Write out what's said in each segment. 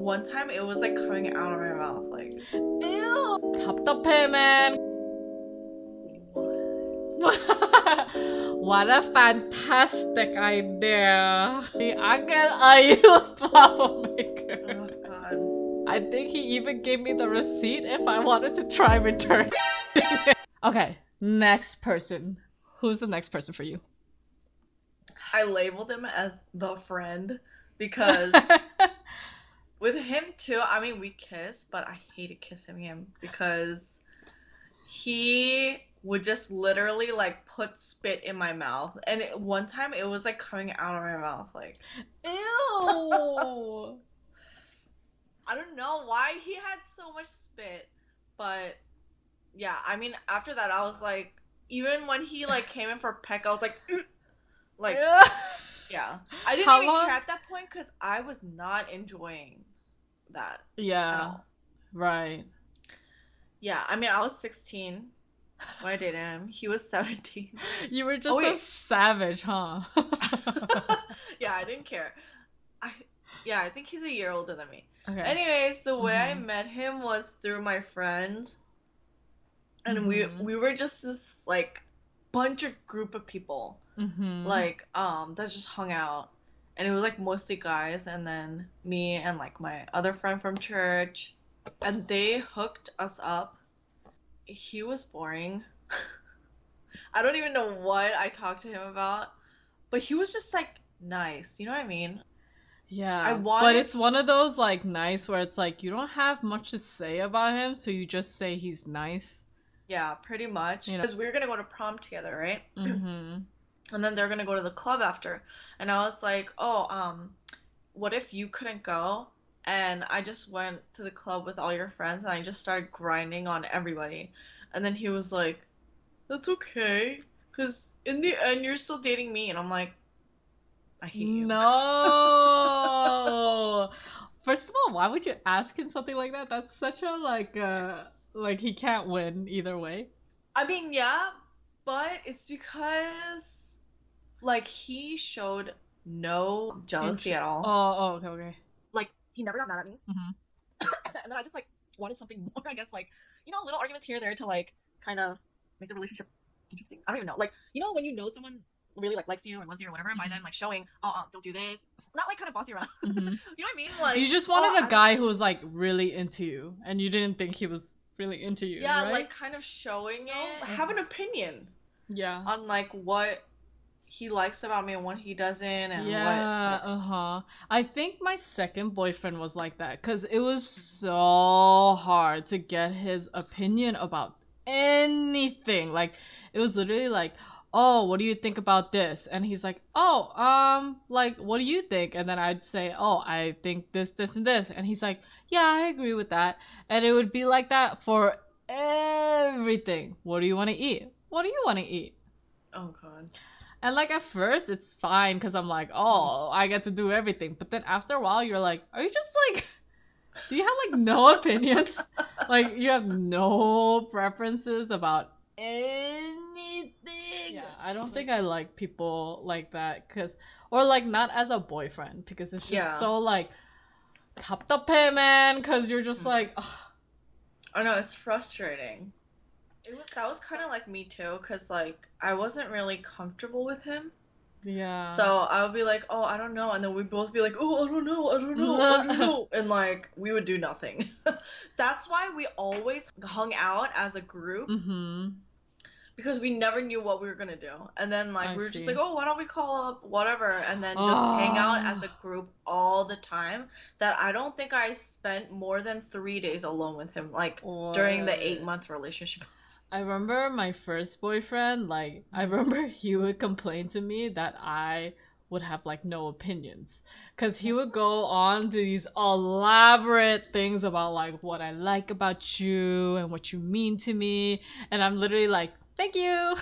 One time it was like coming out of my mouth, like, Ew. 답답해, man. what? What a fantastic idea. The Angel Ayus troublemaker. Oh god. I think he even gave me the receipt if I wanted to try return. Okay, next person. Who's the next person for you? I labeled him as the friend because with him too, I mean, we kiss, but I hated kissing him because he would just literally like put spit in my mouth. And one time it was like coming out of my mouth, like, Ew. I don't know why he had so much spit, but yeah, I mean, after that, I was like, even when he like came in for peck, I was like, "Ugh." Like, yeah, I didn't How even care long? at that point because I was not enjoying that at Yeah, all. right. Yeah, I mean, I was 16 when I dated him. He was 17. You were Oh just a wait, savage, huh? yeah, I didn't care. I yeah, I think he's a year older than me. Okay. Anyways, the way I Mhm. met him was through my friends, and we Mhm. we were just this like bunch of group of people Mhm. like that just hung out, and it was like mostly guys, and then me and like my other friend from church, and they hooked us up. He was boring. I don't even know what I talked to him about, but he was just like nice, you know what I mean? I Yeah, but wanted it's one of those like nice where it's like you don't have much to say about him, so you just say he's nice. yeah, pretty much, You know. because we were gonna go to prom together, right? Mhm. And then they're gonna go to the club after, and I was like, oh, what if you couldn't go? And I just went to the club with all your friends and I just started grinding on everybody. And then he was like, that's okay, because in the end, you're still dating me. And I'm like, I hate you. No. First of all, why would you ask him something like that? That's such a like he can't win either way. I mean, yeah, but it's because, like, he showed no jealousy at all. Okay, okay. Like, he never got mad at me. Mhm. And then I just, like, wanted something more, I guess, like, little arguments here or there to, like, kind of make the relationship interesting. I don't even know. Like, when you know someone really like likes you or loves you or whatever, by then Mhm. like showing, oh, don't do this, not like kind of bossy around. You know Mhm. what I mean? Like, You just oh, wanted a I don't. guy who was like really into you, and you didn't think he was really into you, Yeah, right? like kind of showing it. Have an opinion Yeah. on like what he likes about me and what he doesn't, and what Yeah, whatever. uh-huh. I think my second boyfriend was like that because it was so hard to get his opinion about anything. Like, it was literally like, oh, what do you think about this? And he's like, oh, like, what do you think? And then I'd say, oh, I think this, this, and this. And he's like, yeah, I agree with that. And it would be like that for everything. What do you want to eat? What do you want to eat? Oh god. And like at first it's fine because I'm like, oh, I get to do everything. But then after a while you're like, are you just like do you have like no opinions? Like you have no preferences about anything. Yeah, I don't think I like people like that cuz or like not as a boyfriend because it's just Yeah. so like 답답해 man cuz you're just like ugh. I know it's frustrating. That was kind of like me too, cause like I wasn't really comfortable with him. Yeah. So I would be like, oh, I don't know. And then we'd both be like, oh, I don't know, I don't know, I don't know. And like, we would do nothing. That's why we always hung out as a group Mhm. because we never knew what we were gonna do. And then like, I we were just like, see. oh, why don't we call up whatever? And then just hang out as Oh. a group all the time. That I don't think I spent more than 3 days alone with him, like during the eight What? month relationship. I remember my first boyfriend, like, I remember he would complain to me that I would have, like, no opinions. Because he would go on to these elaborate things about, like, what I like about you and what you mean to me. And I'm literally like, thank you.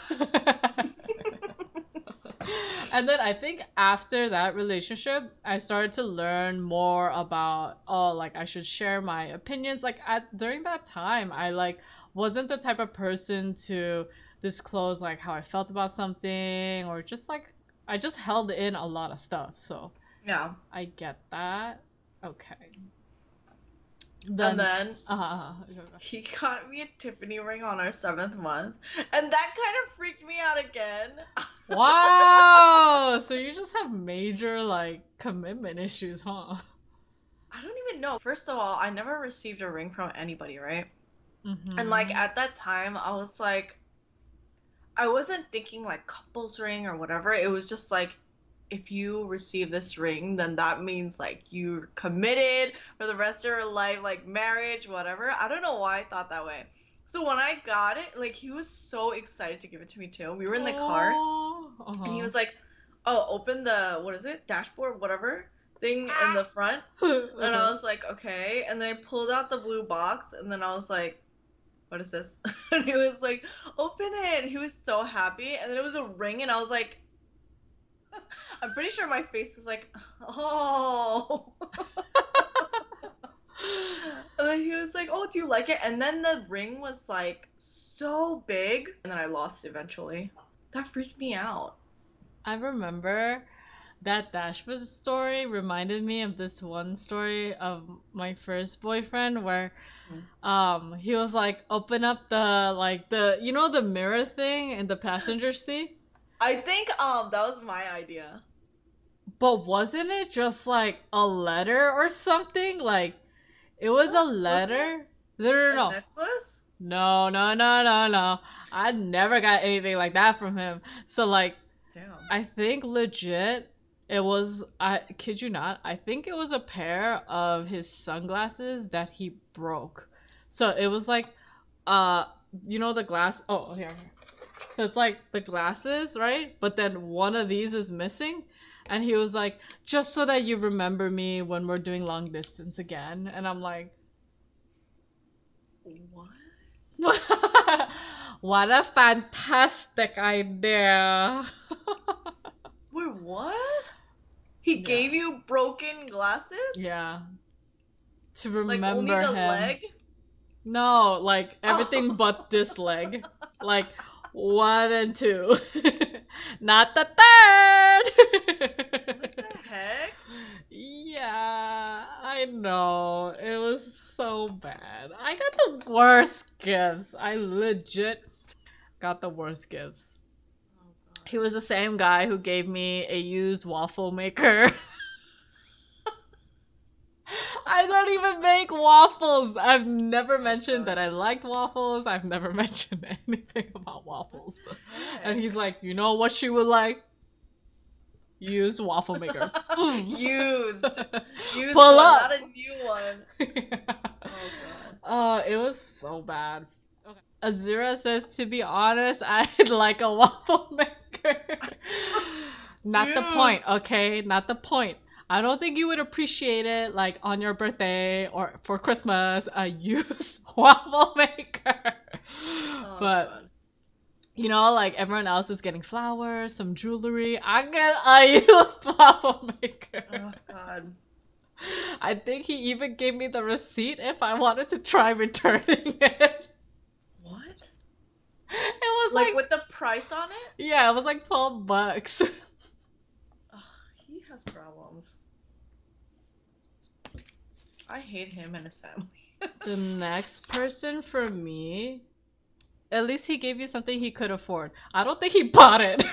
And then I think after that relationship, I started to learn more about oh, like I should share my opinions. Like at during that time, I like wasn't the type of person to disclose like how I felt about something or just like I just held in a lot of stuff. So Yeah. I get that. Okay. And Then, then uh, he got me a Tiffany ring on our 7th month, and that kind of freaked me out again. wow. So you just have major like commitment issues, huh? I don't even know. First of all, I never received a ring from anybody, right? And like Mm-hmm. at that time, I was like, I wasn't thinking like couples ring or whatever. It was just like, if you receive this ring, then that means like you're committed for the rest of your life, like marriage, whatever. I don't know why I thought that way. So when I got it, like he was so excited to give it to me too. We were in the car Oh, and he uh-huh. was like, "Oh, open the what is it? Dashboard, whatever thing in the front." And Okay. I was like, "Okay." And then I pulled out the blue box and then I was like, "What is this?" And he was like, "Open it." And he was so happy. And then it was a ring and I was like, I'm pretty sure my face was like, "Oh." And then he was like, "Oh, do you like it?" And then the ring was like so big, and then I lost it eventually. That freaked me out. I remember that dashboard story reminded me of this one story of my first boyfriend where Hmm. he was like open up the like the you know the mirror thing in the passenger seat. I think that was my idea. But wasn't it just like a letter or something? Like it was a What? Wasn't it letter? No, no, a no, necklace? no, no, no, no, no. I never got anything like that from him. So like, Damn. I think legit, it was. I kid you not. I think it was a pair of his sunglasses that he broke. So it was like, uh, you know the glass. Oh, here, here. So it's like the glasses, right? But then one of these is missing. And he was like, just so that you remember me when we're doing long distance again. And I'm like, What? what a fantastic idea. Wait, what? He Yeah. gave you broken glasses? Yeah. To Like only remember the him. leg? No, like everything Oh. but this leg. Like one and two. Not the third. What the heck? Yeah, I know. It was so bad. I got the worst gifts. I legit got the worst gifts. Oh god. He was the same guy who gave me a used waffle maker. I don't even make waffles. I've never Oh mentioned that god. I liked waffles. I've never mentioned anything about What waffles. the And he's heck? like, you know what she would like? Used waffle maker. Mm. Used. Used Pull one, not up. a new one. Oh god. It was so bad. Okay. Azura says, to be honest, I'd like a waffle maker. Not the point, Used. okay? Not the point. I don't think you would appreciate it like on your birthday or for Christmas, a used waffle maker. Oh But god. you know, like everyone else is getting flowers, some jewelry. I get a used waffle maker. Oh god. I think he even gave me the receipt if I wanted to try returning it. What? It was Like like, with the price on it? yeah, it was like $12. Ugh, he has problems. I hate him and his family. The next person for me, at least he gave you something he could afford. I don't think he bought it.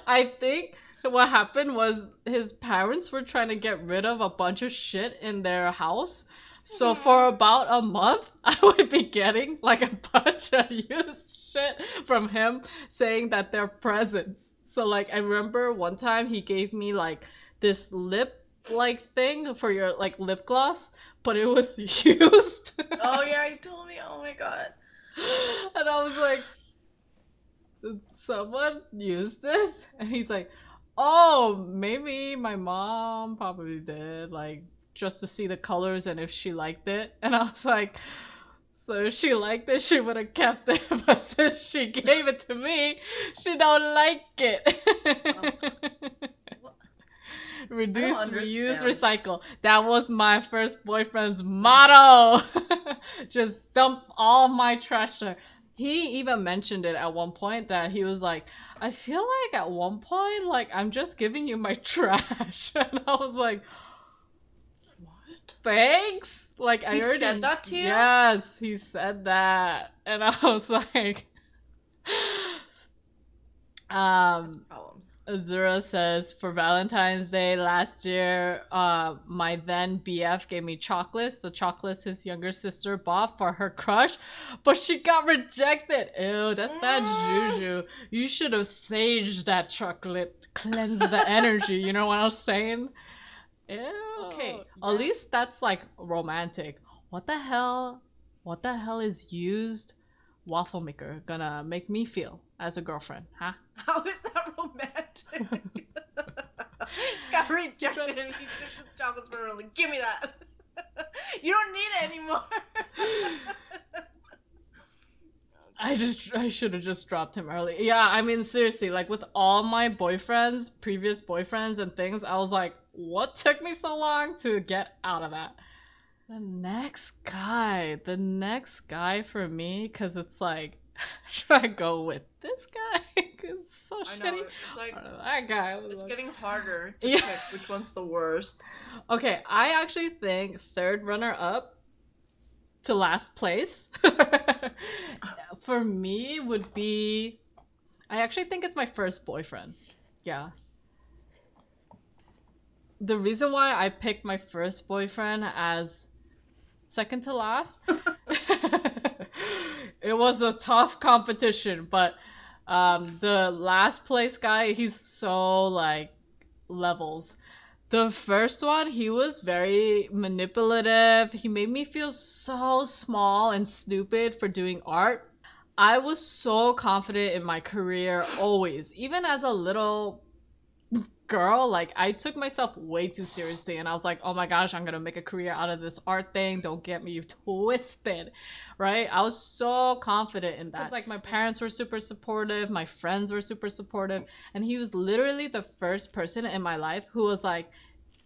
I think what happened was his parents were trying to get rid of a bunch of shit in their house. So for about a month, I would be getting like a bunch of used shit from him saying that they're presents. So like I remember one time he gave me like this lip like thing for your like lip gloss, but it was used. Oh yeah, he told me. Oh my god. And I was like, did someone use this? And he's like, oh, maybe my mom probably did, like, just to see the colors and if she liked it. And I was like, so if she liked it, she would have kept it. But since she gave it to me, she don't like Oh, it. what? I don't Reduce, reuse, understand. recycle. That was my first boyfriend's motto. Just dump all my trash there. He even mentioned it at one point that he was like, I feel like at one point, like, I'm just giving you my trash. And I was like, What? thanks. Like, I He already said that to you? Yes, he said that, and I was like, That's um. problems. Azura says, for Valentine's Day last year, my then BF gave me chocolates. The chocolates his younger sister bought for her crush, but she got rejected. Ew, that's bad juju. You should have saged that chocolate, cleanse the energy. You know what I'm saying? Ew. Okay, at least that's like romantic. What the hell? What the hell is used waffle maker gonna make me feel as a girlfriend, huh? How is that romantic? Got rejected and he took the chocolates from her and like, give me that. You don't need it anymore. I should have just dropped him early. Yeah, I mean seriously, like with all my boyfriends, previous boyfriends and things, I was like, what took me so long to get out of that? The next guy for me, because it's like, should I go with this guy? Cause it's so I know, shitty. it's like, That guy was it's like... getting harder to Yeah. pick which one's the worst. Okay, I actually think third runner up to last place for me would be, I actually think it's my first boyfriend. Yeah. The reason why I picked my first boyfriend as second to last, it was a tough competition, but the last place guy, he's so like levels. The first one, he was very manipulative. He made me feel so small and stupid for doing art. I was so confident in my career always. Even as a little girl, like I took myself way too seriously and I was like, oh my gosh, I'm gonna make a career out of this art thing. Don't get me twisted, right? I was so confident in that. Because like my parents were super supportive, my friends were super supportive, and he was literally the first person in my life who was like,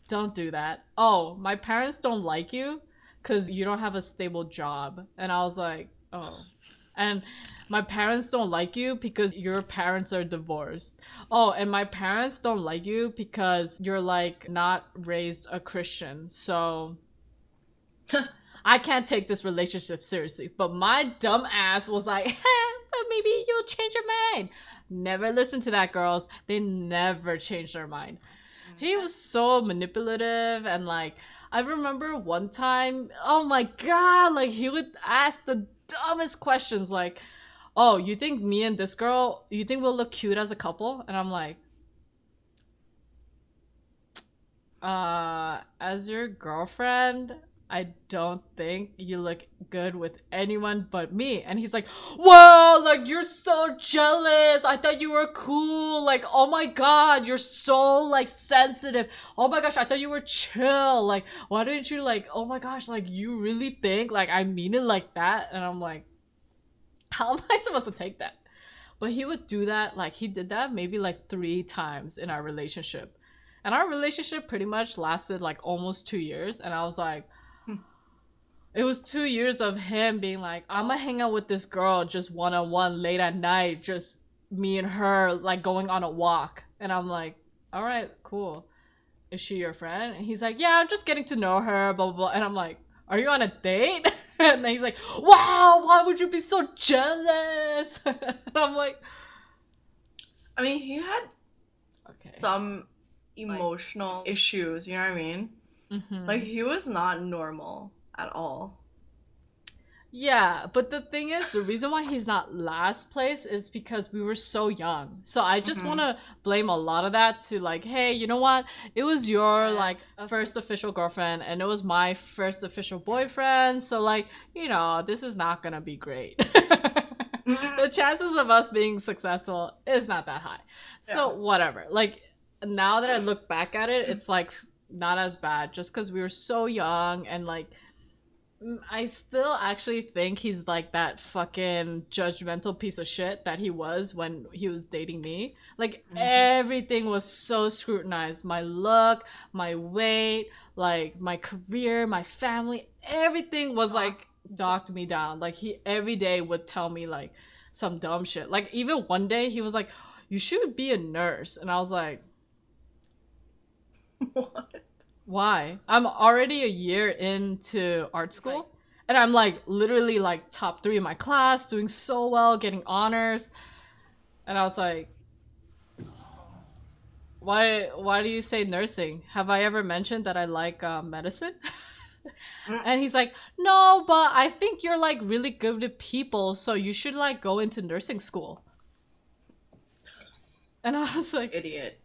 don't do that. Oh, my parents don't like you because you don't have a stable job. And I was like, oh. And my parents don't like you because your parents are divorced. Oh, and my parents don't like you because you're like not raised a Christian. So I can't take this relationship seriously. But my dumb ass was like, but maybe you'll change your mind. Never listen to that, girls. They never change their mind. He was so manipulative and like I remember one time, oh my god, like he would ask the dumbest questions like, oh, you think me and this girl, you think we'll look cute as a couple? And I'm like, as your girlfriend, I don't think you look good with anyone but me. And he's like, whoa, like you're so jealous. I thought you were cool. Like, oh my god, you're so like sensitive. Oh my gosh, I thought you were chill. Like, why didn't you like, oh my gosh, like you really think like I mean it like that? And I'm like, how am I supposed to take that? But he would do that, like he did that maybe like 3 times in our relationship. And our relationship pretty much lasted like almost 2 years. And I was like, it was 2 years of him being like, I'm gonna hang out with this girl just one on one late at night, just me and her, like going on a walk. And I'm like, all right, cool. Is she your friend? And he's like, yeah, I'm just getting to know her, blah, blah, blah. And I'm like, are you on a date? And then he's like, wow, why would you be so jealous? And I'm like, I mean, he had okay. some emotional issues, you know what I mean? Mm-hmm. Like, he was not normal at all. Yeah, but the thing is, the reason why he's not last place is because we were so young. So I just want to blame a lot of that to like, hey, you know what? It was your like first official girlfriend and it was my first official boyfriend. So like, you know, this is not going to be great. The chances of us being successful is not that high. So whatever. Like now that I look back at it, it's like not as bad just because we were so young and like I still actually think he's like that fucking judgmental piece of shit that he was when he was dating me. Like everything was so scrutinized. My look, my weight, like my career, my family, everything was like docked me down. Like he every day would tell me like some dumb shit. Like even one day he was like, you should be a nurse. And I was like, what? Why? I'm already a year into art Like, school, and I'm like literally like top 3 in my class, doing so well, getting honors. And I was like, why do you say nursing? Have I ever mentioned that I like medicine? mm, And he's like, no, but I think you're like really good with people, so you should like go into nursing school. And I was like, idiot.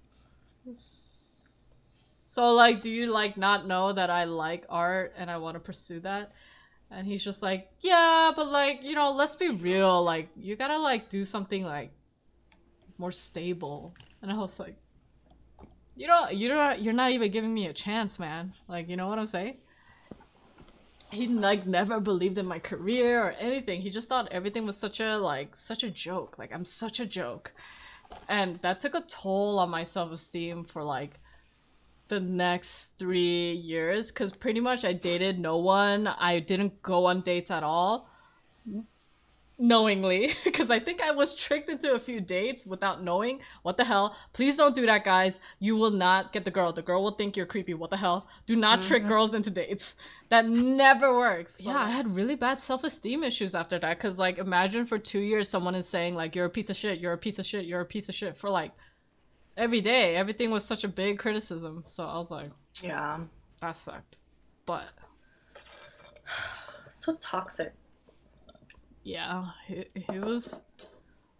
so like, do you like not know that I like art and I want to pursue that? And he's just like, yeah, but like, let's be real. Like, you gotta like do something like more stable. And I was like, you're not even giving me a chance, man. Like, you know what I'm saying? He like never believed in my career or anything. He just thought everything was such a joke. Like, I'm such a joke. And that took a toll on my self-esteem for like the next 3 years, because pretty much I dated no one. I didn't go on dates at all, knowingly, because I think I was tricked into a few dates without knowing. What the hell? Please don't do that, guys. You will not get the girl. The girl will think you're creepy. What the hell? Do not trick Mm-hmm. girls into dates. That never works. But Yeah, I had really bad self-esteem issues after that, because like imagine for 2 years someone is saying like you're a piece of shit, you're a piece of shit, you're a piece of shit for like every day. Everything was such a big criticism. So I was like, yeah, that sucked. But so toxic. yeah, he was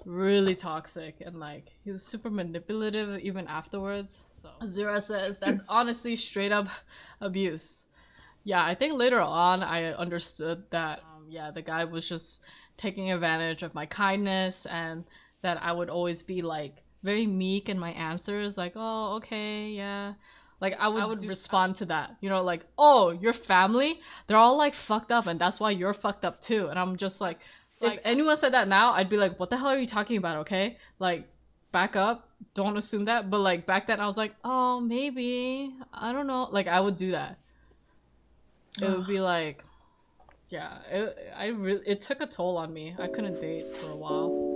really toxic, and like he was super manipulative even afterwards. So Azura says that's honestly straight up abuse. Yeah, I think later on I understood that yeah, the guy was just taking advantage of my kindness, and that I would always be like very meek in my answers, like, oh, okay, yeah. Like I would respond to that, like, oh, your family, they're all like fucked up, and that's why you're fucked up too. And I'm just like, if anyone said that now, I'd be like, what the hell are you talking about? Okay, like, back up, don't assume that. But like back then, I was like, oh, maybe, I don't know. Like I would do that. It would be like, yeah, it took a toll on me. I couldn't date for a while.